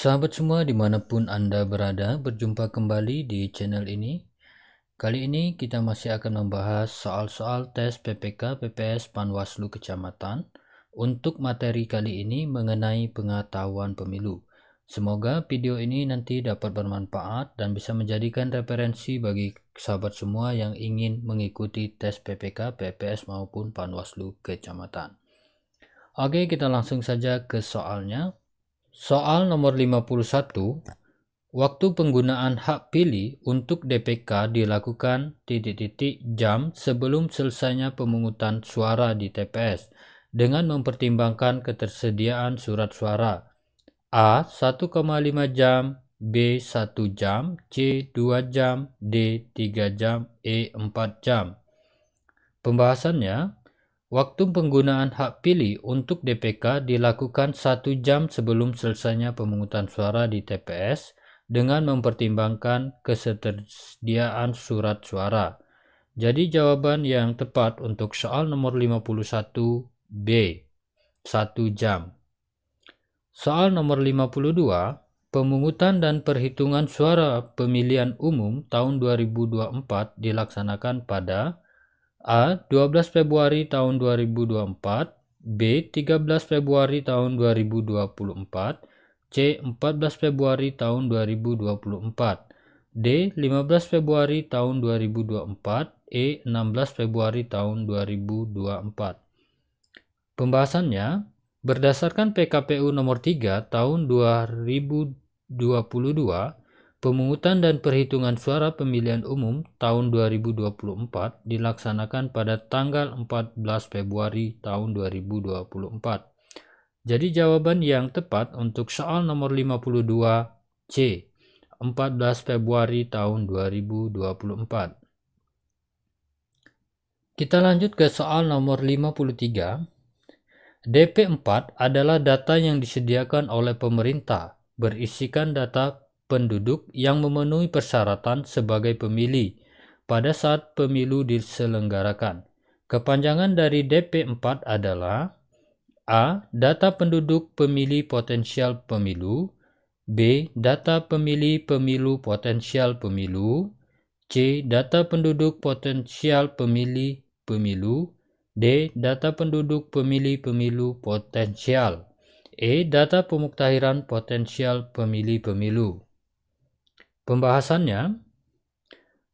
Sahabat semua dimanapun Anda berada, berjumpa kembali di channel ini. Kali ini kita masih akan membahas soal-soal tes PPK PPS Panwaslu Kecamatan. Untuk materi kali ini mengenai pengetahuan pemilu. Semoga video ini nanti dapat bermanfaat dan bisa menjadikan referensi bagi sahabat semua yang ingin mengikuti tes PPK PPS maupun Panwaslu Kecamatan. Oke, kita langsung saja ke soalnya. Soal nomor 51. Waktu penggunaan hak pilih untuk DPK dilakukan jam sebelum selesainya pemungutan suara di TPS dengan mempertimbangkan ketersediaan surat suara. A. 1,5 jam, B. 1 jam, C. 2 jam, D. 3 jam, E. 4 jam. Pembahasannya, waktu penggunaan hak pilih untuk DPK dilakukan 1 jam sebelum selesainya pemungutan suara di TPS dengan mempertimbangkan ketersediaan surat suara. Jadi jawaban yang tepat untuk soal nomor 51 B, 1 jam. Soal nomor 52, pemungutan dan perhitungan suara pemilihan umum tahun 2024 dilaksanakan pada A. 12 Februari tahun 2024, B. 13 Februari tahun 2024, C. 14 Februari tahun 2024, D. 15 Februari tahun 2024, E. 16 Februari tahun 2024. Pembahasannya, berdasarkan PKPU nomor 3 tahun 2022, pemungutan dan perhitungan suara pemilihan umum tahun 2024 dilaksanakan pada tanggal 14 Februari tahun 2024. Jadi jawaban yang tepat untuk soal nomor 52 C, 14 Februari tahun 2024. Kita lanjut ke soal nomor 53. DP4 adalah data yang disediakan oleh pemerintah, berisikan data penduduk yang memenuhi persyaratan sebagai pemilih pada saat pemilu diselenggarakan. Kepanjangan dari DP4 adalah A. Data penduduk pemilih potensial pemilu, B. Data pemilih pemilu potensial pemilu, C. Data penduduk potensial pemilih pemilu, D. Data penduduk pemilih pemilu potensial, E. Data pemuktahiran potensial pemilih pemilu. Pembahasannya,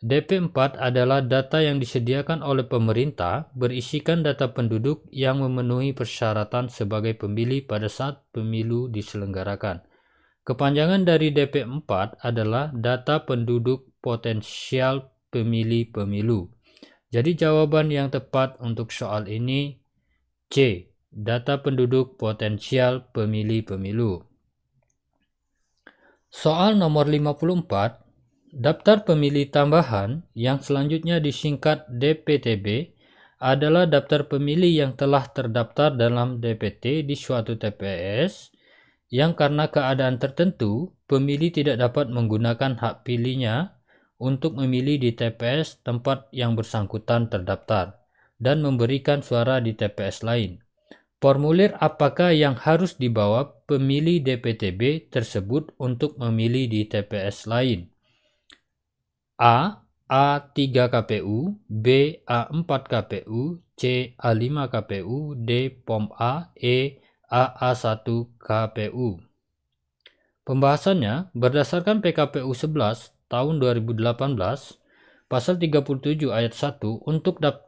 DP4 adalah data yang disediakan oleh pemerintah berisikan data penduduk yang memenuhi persyaratan sebagai pemilih pada saat pemilu diselenggarakan. Kepanjangan dari DP4 adalah data penduduk potensial pemilih pemilu. Jadi jawaban yang tepat untuk soal ini C. Data penduduk potensial pemilih pemilu. Soal nomor 54. Daftar pemilih tambahan yang selanjutnya disingkat DPTB adalah daftar pemilih yang telah terdaftar dalam DPT di suatu TPS yang karena keadaan tertentu pemilih tidak dapat menggunakan hak pilihnya untuk memilih di TPS tempat yang bersangkutan terdaftar dan memberikan suara di TPS lain. Formulir apakah yang harus dibawa pemilih DPTB tersebut untuk memilih di TPS lain? A. A3 KPU, B. A4 KPU, C. A5 KPU, D. POM A, E. AA1 KPU. Pembahasannya, berdasarkan PKPU 11 tahun 2018, pasal 37 ayat 1 untuk dapat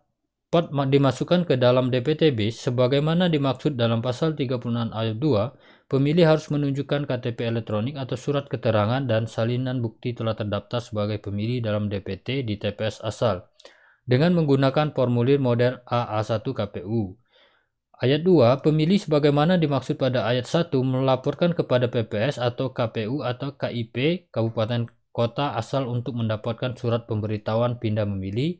dimasukkan ke dalam DPTB sebagaimana dimaksud dalam pasal 36 ayat 2, pemilih harus menunjukkan KTP elektronik atau surat keterangan dan salinan bukti telah terdaftar sebagai pemilih dalam DPT di TPS asal dengan menggunakan formulir model AA1 KPU. Ayat 2, pemilih sebagaimana dimaksud pada ayat 1 melaporkan kepada PPS atau KPU atau KIP Kabupaten Kota asal untuk mendapatkan surat pemberitahuan pindah memilih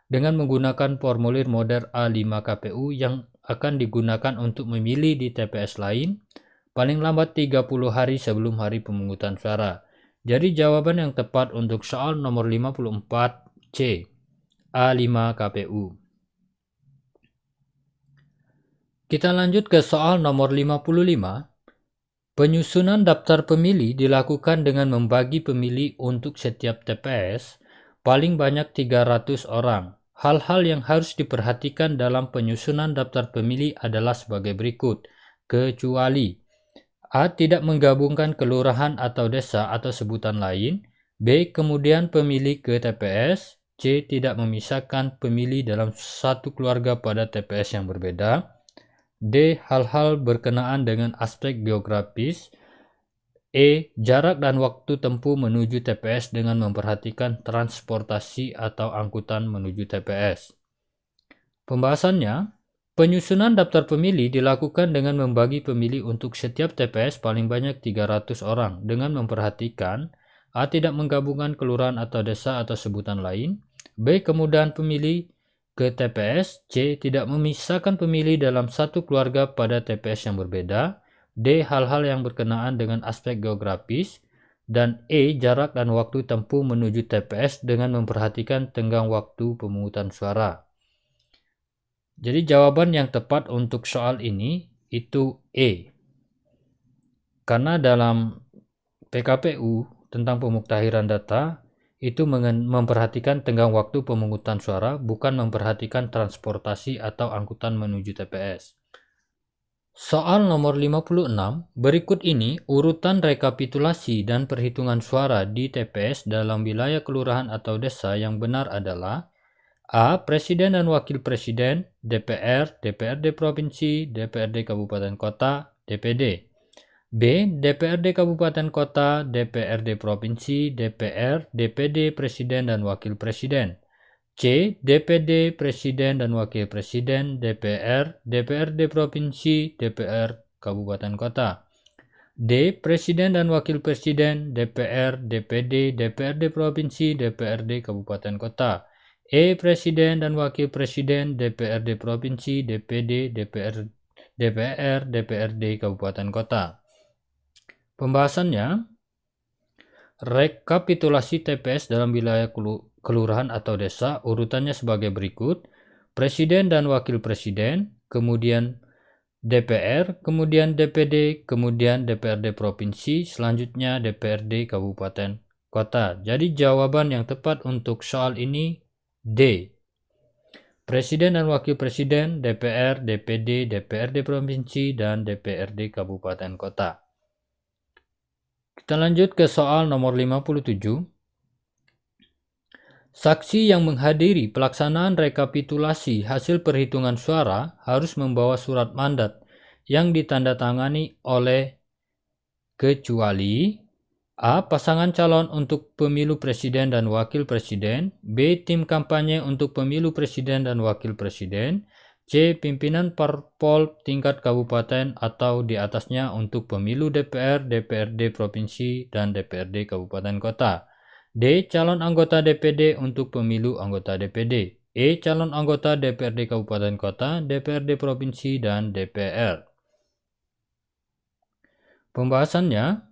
dengan menggunakan formulir model A5 KPU yang akan digunakan untuk memilih di TPS lain paling lambat 30 hari sebelum hari pemungutan suara. Jadi jawaban yang tepat untuk soal nomor 54 C, A5 KPU. Kita lanjut ke soal nomor 55. Penyusunan daftar pemilih dilakukan dengan membagi pemilih untuk setiap TPS paling banyak 300 orang. Hal-hal yang harus diperhatikan dalam penyusunan daftar pemilih adalah sebagai berikut, kecuali A. Tidak menggabungkan kelurahan atau desa atau sebutan lain. B. Kemudian pemilih ke TPS. C. Tidak memisahkan pemilih dalam satu keluarga pada TPS yang berbeda. D. Hal-hal berkenaan dengan aspek geografis. E. Jarak dan waktu tempuh menuju TPS dengan memperhatikan transportasi atau angkutan menuju TPS. Pembahasannya, penyusunan daftar pemilih dilakukan dengan membagi pemilih untuk setiap TPS paling banyak 300 orang dengan memperhatikan A. Tidak menggabungkan kelurahan atau desa atau sebutan lain. B. Kemudahan pemilih ke TPS. C. Tidak memisahkan pemilih dalam satu keluarga pada TPS yang berbeda. D. Hal-hal yang berkenaan dengan aspek geografis. Dan E. Jarak dan waktu tempuh menuju TPS dengan memperhatikan tenggang waktu pemungutan suara. Jadi jawaban yang tepat untuk soal ini itu E. Karena dalam PKPU tentang pemuktahiran data itu memperhatikan tenggang waktu pemungutan suara, bukan memperhatikan transportasi atau angkutan menuju TPS. Soal nomor 56, berikut ini urutan rekapitulasi dan perhitungan suara di TPS dalam wilayah kelurahan atau desa yang benar adalah A. Presiden dan Wakil Presiden, DPR, DPRD Provinsi, DPRD Kabupaten Kota, DPD. B. DPRD Kabupaten Kota, DPRD Provinsi, DPR, DPD Presiden dan Wakil Presiden. C. DPD Presiden dan Wakil Presiden, DPR, DPRD Provinsi, DPR Kabupaten Kota. D. Presiden dan Wakil Presiden, DPR, DPD, DPRD Provinsi, DPRD Kabupaten Kota. E. Presiden dan Wakil Presiden, DPRD Provinsi, DPD, DPR, DPRD Kabupaten Kota. Pembahasannya, rekapitulasi TPS dalam wilayah kelurahan atau desa urutannya sebagai berikut: Presiden dan Wakil Presiden, kemudian DPR, kemudian DPD, kemudian DPRD Provinsi, selanjutnya DPRD Kabupaten Kota. Jadi jawaban yang tepat untuk soal ini D. Presiden dan Wakil Presiden, DPR, DPD, DPRD Provinsi, dan DPRD Kabupaten Kota. Kita lanjut ke soal nomor 57. Saksi yang menghadiri pelaksanaan rekapitulasi hasil perhitungan suara harus membawa surat mandat yang ditandatangani oleh kecuali A. Pasangan calon untuk pemilu presiden dan wakil presiden. B. Tim kampanye untuk pemilu presiden dan wakil presiden. C. Pimpinan parpol tingkat kabupaten atau di atasnya untuk pemilu DPR, DPRD Provinsi, dan DPRD Kabupaten Kota. D. Calon anggota DPD untuk pemilu anggota DPD. E. Calon anggota DPRD Kabupaten Kota, DPRD Provinsi, dan DPR. Pembahasannya,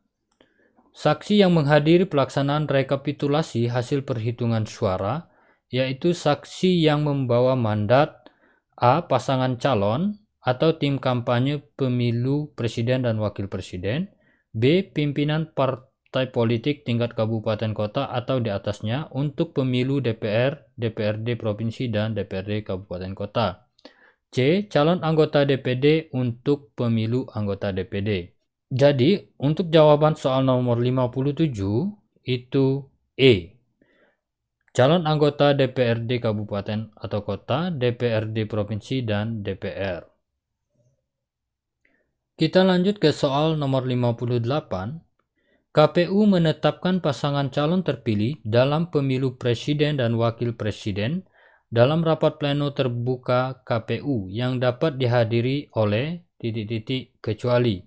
saksi yang menghadiri pelaksanaan rekapitulasi hasil perhitungan suara, yaitu saksi yang membawa mandat A. Pasangan calon atau tim kampanye pemilu presiden dan wakil presiden. B. Pimpinan partai politik tingkat kabupaten kota atau di atasnya untuk pemilu DPR, DPRD Provinsi, dan DPRD Kabupaten Kota. C. Calon anggota DPD untuk pemilu anggota DPD. Jadi, untuk jawaban soal nomor 57 itu E. Calon anggota DPRD Kabupaten atau Kota, DPRD Provinsi, dan DPR. Kita lanjut ke soal nomor 58. KPU menetapkan pasangan calon terpilih dalam pemilu presiden dan wakil presiden dalam rapat pleno terbuka KPU yang dapat dihadiri oleh kecuali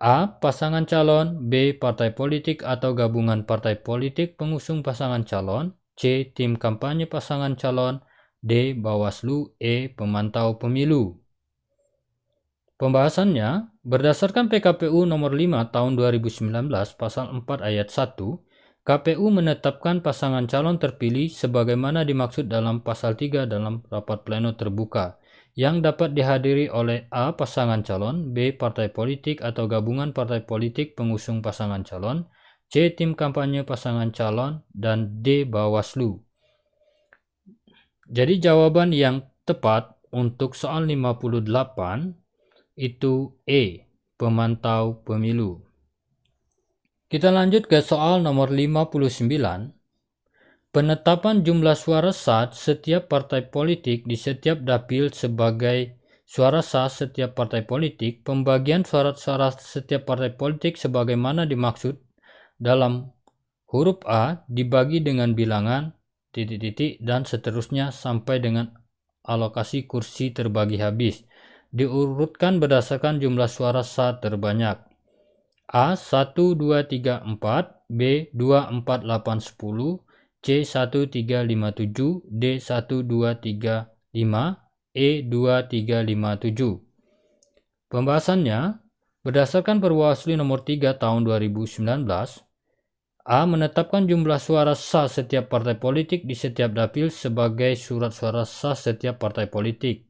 A. Pasangan calon. B. Partai politik atau gabungan partai politik pengusung pasangan calon. C. Tim kampanye pasangan calon. D. Bawaslu. E. Pemantau pemilu. Pembahasannya, berdasarkan PKPU nomor 5 tahun 2019 pasal 4 ayat 1, KPU menetapkan pasangan calon terpilih sebagaimana dimaksud dalam pasal 3 dalam rapat pleno terbuka, yang dapat dihadiri oleh A. pasangan calon, B. partai politik atau gabungan partai politik pengusung pasangan calon, C. tim kampanye pasangan calon, dan D. Bawaslu. Jadi jawaban yang tepat untuk soal 58 itu E. pemantau pemilu. Kita lanjut ke soal nomor 59. Penetapan jumlah suara sah setiap partai politik di setiap dapil sebagai suara sah setiap partai politik, pembagian suara setiap partai politik sebagaimana dimaksud dalam huruf A dibagi dengan bilangan titik-titik dan seterusnya sampai dengan alokasi kursi terbagi habis. Diurutkan berdasarkan jumlah suara sah terbanyak. A 1, 2, 3, 4, B 2, 4, 8, 10, C 1, 3, 5, 7, D 1, 2, 3, 5, E 2, 3, 5, 7. Pembahasannya, berdasarkan Perwaslu nomor 3 tahun 2019, A. menetapkan jumlah suara sah setiap partai politik di setiap dapil sebagai surat suara sah setiap partai politik.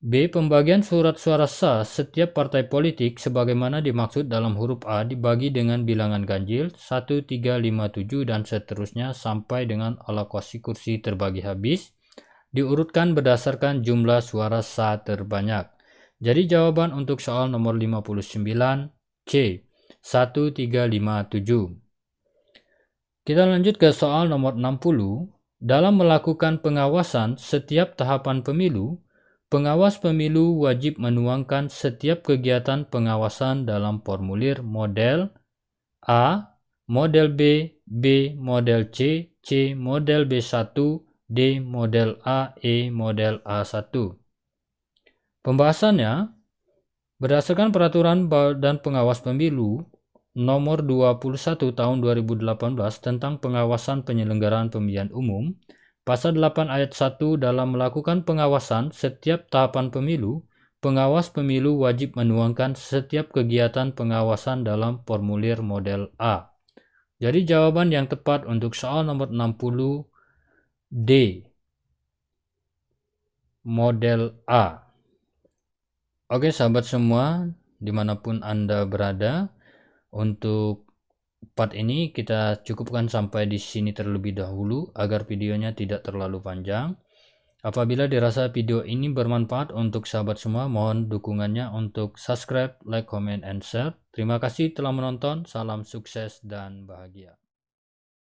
B. Pembagian surat suara sah setiap partai politik sebagaimana dimaksud dalam huruf A dibagi dengan bilangan ganjil 1, 3, 5, 7 dan seterusnya sampai dengan alokasi kursi terbagi habis, diurutkan berdasarkan jumlah suara sah terbanyak. Jadi jawaban untuk soal nomor 59 C 1, 3, 5, 7. Kita lanjut ke soal nomor 60. Dalam melakukan pengawasan setiap tahapan pemilu, pengawas pemilu wajib menuangkan setiap kegiatan pengawasan dalam formulir model A, model B, B, model C, C, model B1, D, model A, E, model A1. Pembahasannya, berdasarkan peraturan dan pengawas pemilu nomor 21 tahun 2018 tentang pengawasan penyelenggaraan pemilihan umum, Pasal 8 ayat 1 dalam melakukan pengawasan setiap tahapan pemilu, pengawas pemilu wajib menuangkan setiap kegiatan pengawasan dalam formulir model A. Jadi jawaban yang tepat untuk soal nomor 60 D. Model A. Oke sahabat semua, dimanapun Anda berada, untuk part ini kita cukupkan sampai di sini terlebih dahulu agar videonya tidak terlalu panjang. Apabila dirasa video ini bermanfaat untuk sahabat semua, mohon dukungannya untuk subscribe, like, comment, and share. Terima kasih telah menonton. Salam sukses dan bahagia.